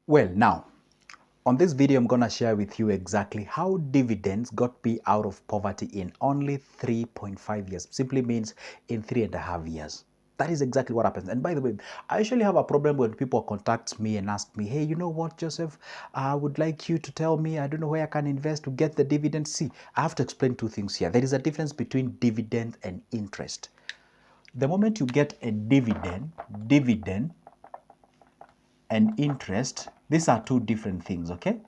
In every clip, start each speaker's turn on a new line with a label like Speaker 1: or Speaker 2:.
Speaker 1: Well, now, on this video, I'm going to share with you exactly how dividends got me out of poverty in only 3.5 years. Simply means in 3.5 years. That is exactly what happens. And by the way, I usually have a problem when people contact me and ask me, hey, you know what, Joseph, I would like you to tell me, I don't know where I can invest to get the dividend. See, I have to explain two things here. There is a difference between dividend and interest. The moment you get a dividend and interest, these are two different things, okay?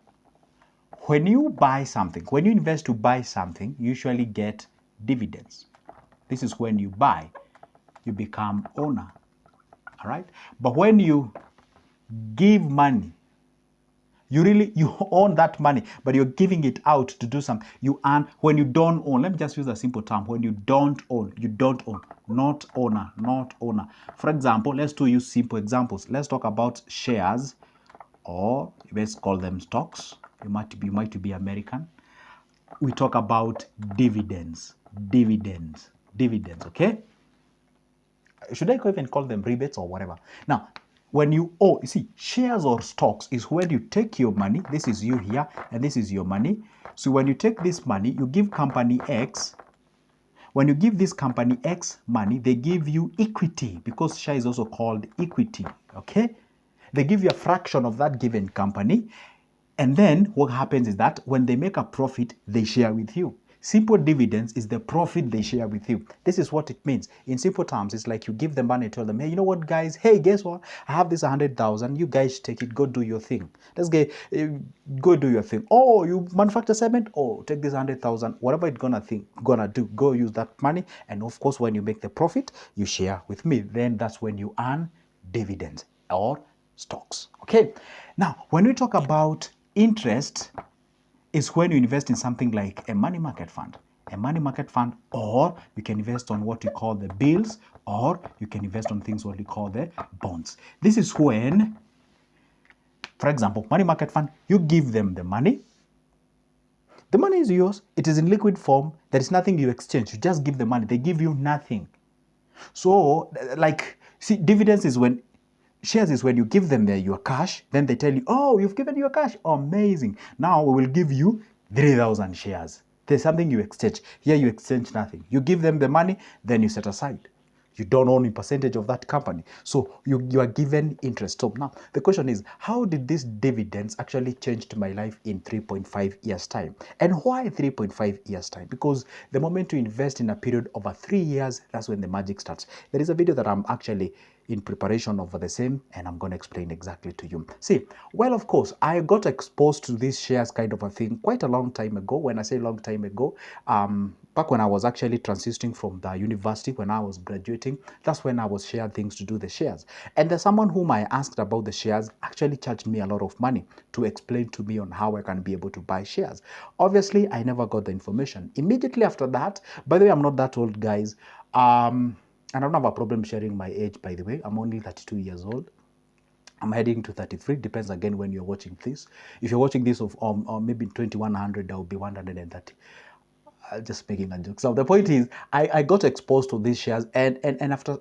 Speaker 1: When you buy something, when you invest to buy something, you usually get dividends. This is when you buy, you become owner, all right? But when you give money, you own that money, but you're giving it out to do something. You earn when you don't own. Let me just use a simple term. When you don't own, not owner, not owner. For example, let's use simple examples. Let's talk about shares, or let's call them stocks. You might be American. We talk about dividends, okay? Should I even call them rebates or whatever? Now, when you see, shares or stocks is when you take your money, this is you here, and this is your money. So when you take this money, you give company X. When you give this company X money, they give you equity, because share is also called equity, okay? They give you a fraction of that given company. And then what happens is that when they make a profit, they share with you. Simple dividends is the profit they share with you. This is what it means. In simple terms, it's like you give them money, tell them, hey, you know what, guys? Hey, guess what? I have this 100,000. You guys take it, go do your thing. Let's go do your thing. Oh, you manufacture cement? Oh, take this 100,000. Whatever it's gonna do, go use that money. And of course, when you make the profit, you share with me. Then that's when you earn dividends or stocks. Okay. Now, when we talk about interest, is when you invest in something like a money market fund. A money market fund, or you can invest on what you call the bills, or you can invest on things what we call the bonds. This is when, for example, money market fund, you give them the money. The money is yours. It is in liquid form. There is nothing you exchange. You just give the money. They give you nothing. So, like, see, dividends is when shares is when you give them your cash, then they tell you, oh, you've given your cash. Oh, amazing. Now we will give you 3,000 shares. There's something you exchange. Here you exchange nothing. You give them the money, then you set aside. You don't own a percentage of that company. So you are given interest. So now the question is, how did these dividends actually change my life in 3.5 years time? And why 3.5 years time? Because the moment you invest in a period over 3 years, that's when the magic starts. There is a video that I'm actually in preparation of the same, and I'm going to explain exactly to you. See, well, of course, I got exposed to these shares kind of a thing quite a long time ago. When I say long time ago, back when I was actually transitioning from the university, when I was graduating, that's when I was sharing things to do the shares. And there's someone whom I asked about the shares actually charged me a lot of money to explain to me on how I can be able to buy shares. Obviously, I never got the information. Immediately after that, by the way, I'm not that old, guys. And I don't have a problem sharing my age, by the way. I'm only 32 years old. I'm heading to 33. Depends again when you're watching this. If you're watching this of maybe 2100, that will be 130. Just making a joke. So the point is, I got exposed to these shares, and after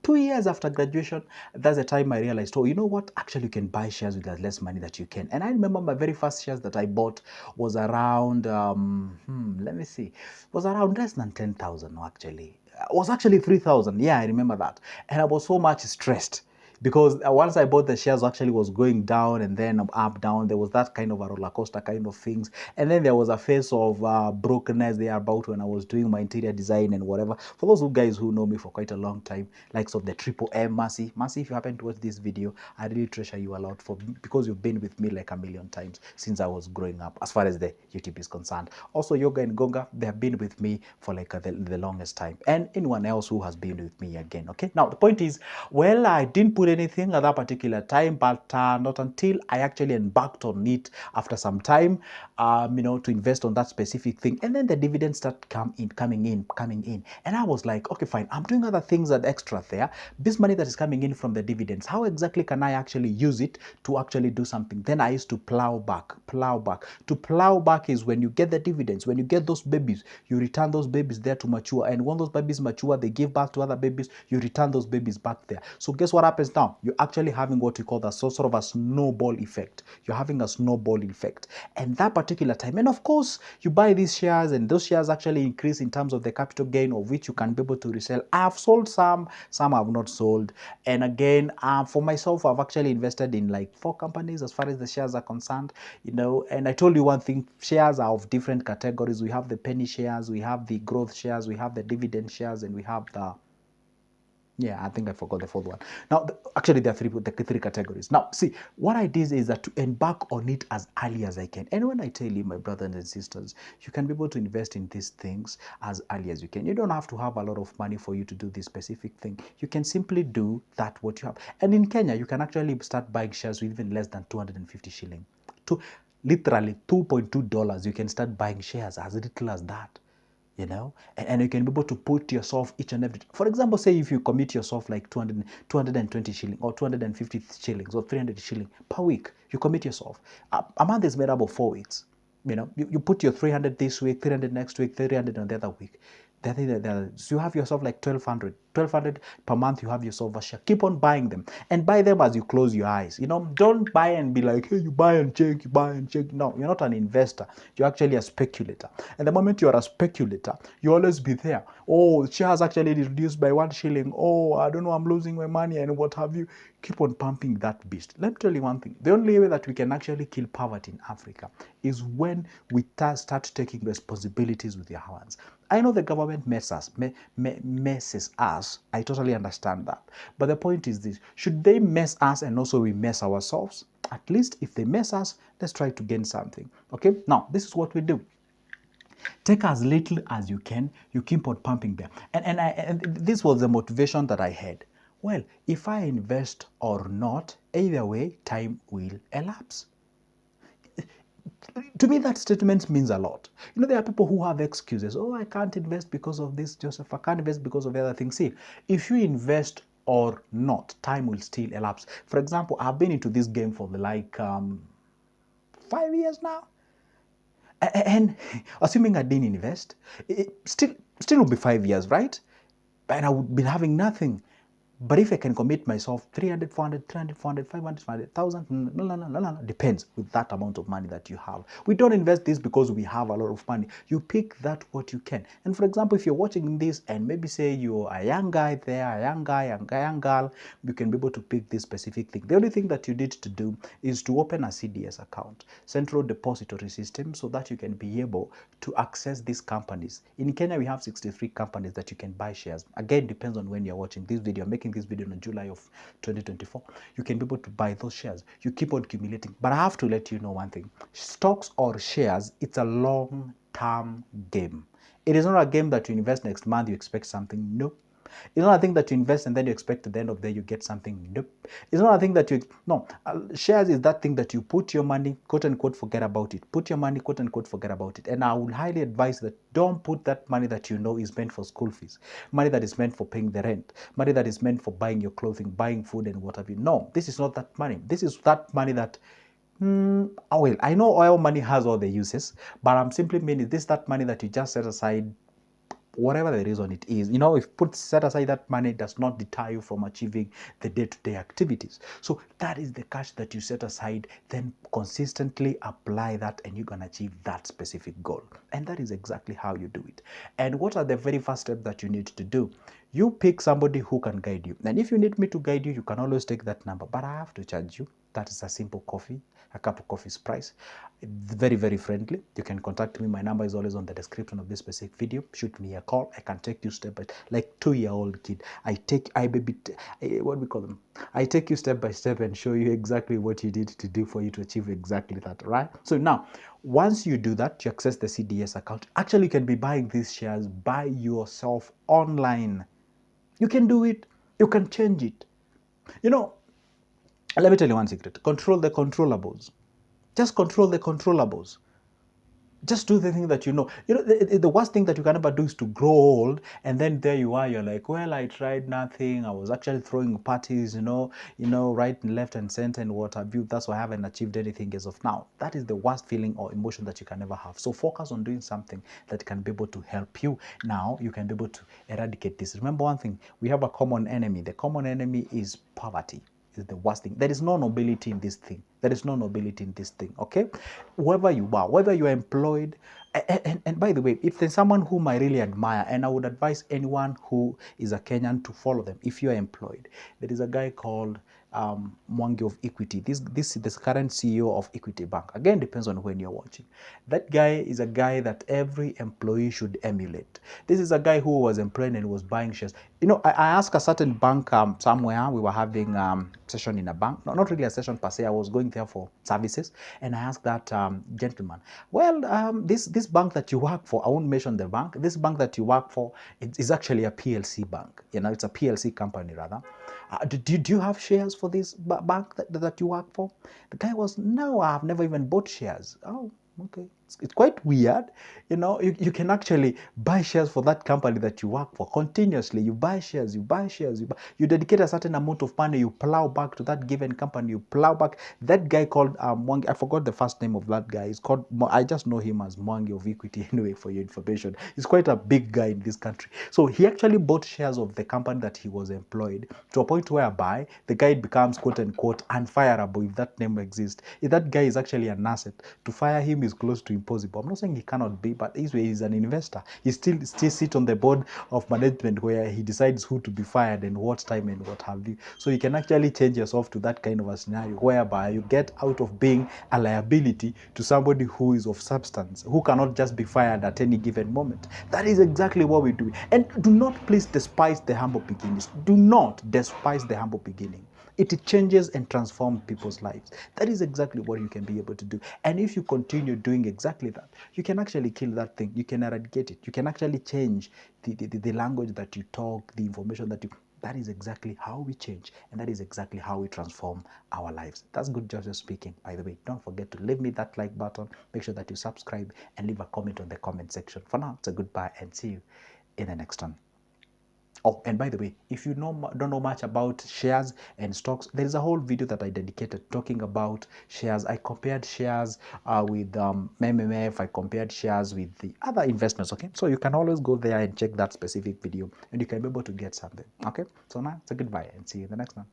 Speaker 1: 2 years after graduation, that's the time I realized, oh, you know what? Actually, you can buy shares with the less money that you can. And I remember my very first shares that I bought was around, let me see, was around less than 10,000 actually. It was actually 3,000. Yeah, I remember that. And I was so much stressed because once I bought the shares, actually was going down and then up, down. There was that kind of a roller coaster kind of things. And then there was a phase of brokenness there about when I was doing my interior design and whatever. For those guys who know me for quite a long time, likes of the Triple M, Mercy, if you happen to watch this video, I really treasure you a lot because you've been with me like a million times since I was growing up, as far as the YouTube is concerned. Also, Yoga and Gonga, they have been with me for like the longest time. And anyone else who has been with me again, okay? Now, the point is, well, I didn't put anything at that particular time, but not until I actually embarked on it after some time, to invest on that specific thing. And then the dividends start coming in. And I was like, okay, fine, I'm doing other things that extra there. This money that is coming in from the dividends, how exactly can I actually use it to actually do something? Then I used to plow back. To plow back is when you get the dividends, when you get those babies, you return those babies there to mature. And when those babies mature, they give birth to other babies, you return those babies back there. So guess what happens now, you're actually having what we call the sort of a snowball effect. You're having a snowball effect. And that particular time, and of course, you buy these shares and those shares actually increase in terms of the capital gain of which you can be able to resell. I've sold some I've not sold. And again, for myself, I've actually invested in like 4 companies as far as the shares are concerned, and I told you one thing, shares are of different categories. We have the penny shares, we have the growth shares, we have the dividend shares, and we have the I think I forgot the 4th one. Now, actually, there are three categories. Now, see, what I did is that to embark on it as early as I can. And when I tell you, my brothers and sisters, you can be able to invest in these things as early as you can. You don't have to have a lot of money for you to do this specific thing. You can simply do that what you have. And in Kenya, you can actually start buying shares with even less than 250 shilling. Literally $2.2, you can start buying shares as little as that. And you can be able to put yourself each and every, for example, say if you commit yourself like 220 shilling or 250 shillings or 300 shilling per week, you commit yourself. A month is made up of 4 weeks. You put your 300 this week, 300 next week, 300 on the other week. So you have yourself like 1200 per month. You have yourself a share. Keep on buying them and buy them as you close your eyes. Don't buy and be like, hey, you buy and check, you buy and check. No, you're not an investor. You're actually a speculator. And the moment you're a speculator, you always be there. Oh, shares actually reduced by 1 shilling. Oh, I don't know, I'm losing my money and what have you. Keep on pumping that beast. Let me tell you one thing. The only way that we can actually kill poverty in Africa is when we start taking responsibilities with our hands. I know the government messes us. I totally understand that. But the point is this. Should they mess us and also we mess ourselves? At least if they mess us, let's try to gain something. Okay? Now, this is what we do. Take as little as you can. You keep on pumping them. And this was the motivation that I had. Well, if I invest or not, either way, time will elapse. To me, that statement means a lot. There are people who have excuses. Oh, I can't invest because of this, Joseph. I can't invest because of the other things. See, if you invest or not, time will still elapse. For example, I've been into this game for 5 years now. And assuming I didn't invest, it still will be 5 years, right? And I would be having nothing. But if I can commit myself 300, 400, 300, 400, 500, 500,000, depends with that amount of money that you have. We don't invest this because we have a lot of money. You pick that what you can. And for example, if you're watching this and maybe say you're a young guy there, a young guy, young girl, you can be able to pick this specific thing. The only thing that you need to do is to open a CDS account, Central Depository System, so that you can be able to access these companies. In Kenya, we have 63 companies that you can buy shares. Again, depends on when you're watching this video. I'm making this video in July of 2024. You can be able to buy those shares. You keep on accumulating. But I have to let you know one thing. Stocks or shares, it's a long-term game. It is not a game that you invest next month, you expect something. Nope. It's not a thing that you invest and then you expect at the end of the day you get something. Nope. It's not a thing that shares is that thing that you put your money, quote unquote, forget about it. Put your money, quote unquote, forget about it. And I would highly advise that don't put that money that you know is meant for school fees, money that is meant for paying the rent, money that is meant for buying your clothing, buying food and what have you. No, this is not that money. This is that money that well, I know oil money has all the uses, but I'm simply meaning this that money that you just set aside, whatever the reason it is. If set aside that money, does not deter you from achieving the day-to-day activities. So that is the cash that you set aside, then consistently apply that and you're going to achieve that specific goal. And that is exactly how you do it. And what are the very first steps that you need to do? You pick somebody who can guide you. And if you need me to guide you, you can always take that number, but I have to charge you. That is a simple coffee, a cup of coffee's price. It's very, very friendly. You can contact me. My number is always on the description of this specific video. Shoot me a call. I can take you step by like 2-year-old kid. What we call them? I take you step by step and show you exactly what you need to do for you to achieve exactly that, right? So now, once you do that, you access the CDS account. Actually, you can be buying these shares by yourself online. You can do it. You can change it. Let me tell you one secret. Control the controllables. Just control the controllables. Just do the thing that you know. You know, the worst thing that you can ever do is to grow old, and then there you are. You're like, well, I tried nothing. I was actually throwing parties, right and left and center and what have you. That's why I haven't achieved anything as of now. That is the worst feeling or emotion that you can ever have. So focus on doing something that can be able to help you. Now you can be able to eradicate this. Remember one thing: we have a common enemy. The common enemy is poverty. Is the worst thing. There is no nobility in this thing. There is no nobility in this thing, okay? Whoever you are, whether you are employed, and by the way, if there's someone whom I really admire, and I would advise anyone who is a Kenyan to follow them, if you are employed, there is a guy called Mwangi of Equity. This is the current CEO of Equity Bank. Again, depends on when you're watching. That guy is a guy that every employee should emulate. This is a guy who was employed and was buying shares. I asked a certain bank somewhere. We were having session in a bank. No, not really a session per se. I was going there for services, and I asked that gentleman, well, this bank that you work for, I won't mention the bank. This bank that you work for, it is actually a PLC bank. It's a PLC company rather. Do you have shares for this bank that you work for? The guy was, no, I've never even bought shares. Oh, okay. It's quite weird. You can actually buy shares for that company that you work for continuously. You buy shares, you dedicate a certain amount of money, you plow back to that given company, you plow back. That guy called Mwangi, I forgot the first name of that guy. He's called, I just know him as Mwangi of Equity anyway, for your information. He's quite a big guy in this country. So he actually bought shares of the company that he was employed to a point whereby the guy becomes quote unquote unfireable, if that name exists. If that guy is actually an asset, to fire him is close to impossible. I'm not saying he cannot be, but this way he's an investor. He still sit on the board of management where he decides who to be fired and what time and what have you. So you can actually change yourself to that kind of a scenario whereby you get out of being a liability to somebody who is of substance, who cannot just be fired at any given moment. That is exactly what we do. And do not please despise the humble beginnings. Do not despise the humble beginning. It changes and transforms people's lives. That is exactly what you can be able to do. And if you continue doing exactly that, you can actually kill that thing. You can eradicate it. You can actually change the language that you talk, the information that you... That is exactly how we change. And that is exactly how we transform our lives. That's good Joseph speaking, by the way. Don't forget to leave me that like button. Make sure that you subscribe and leave a comment on the comment section. For now, it's a goodbye and see you in the next one. Oh, and by the way, if you don't know much about shares and stocks, there is a whole video that I dedicated talking about shares. I compared shares with MMF. I compared shares with the other investments. Okay, so you can always go there and check that specific video, and you can be able to get something. Okay, so now it's a goodbye and see you in the next one.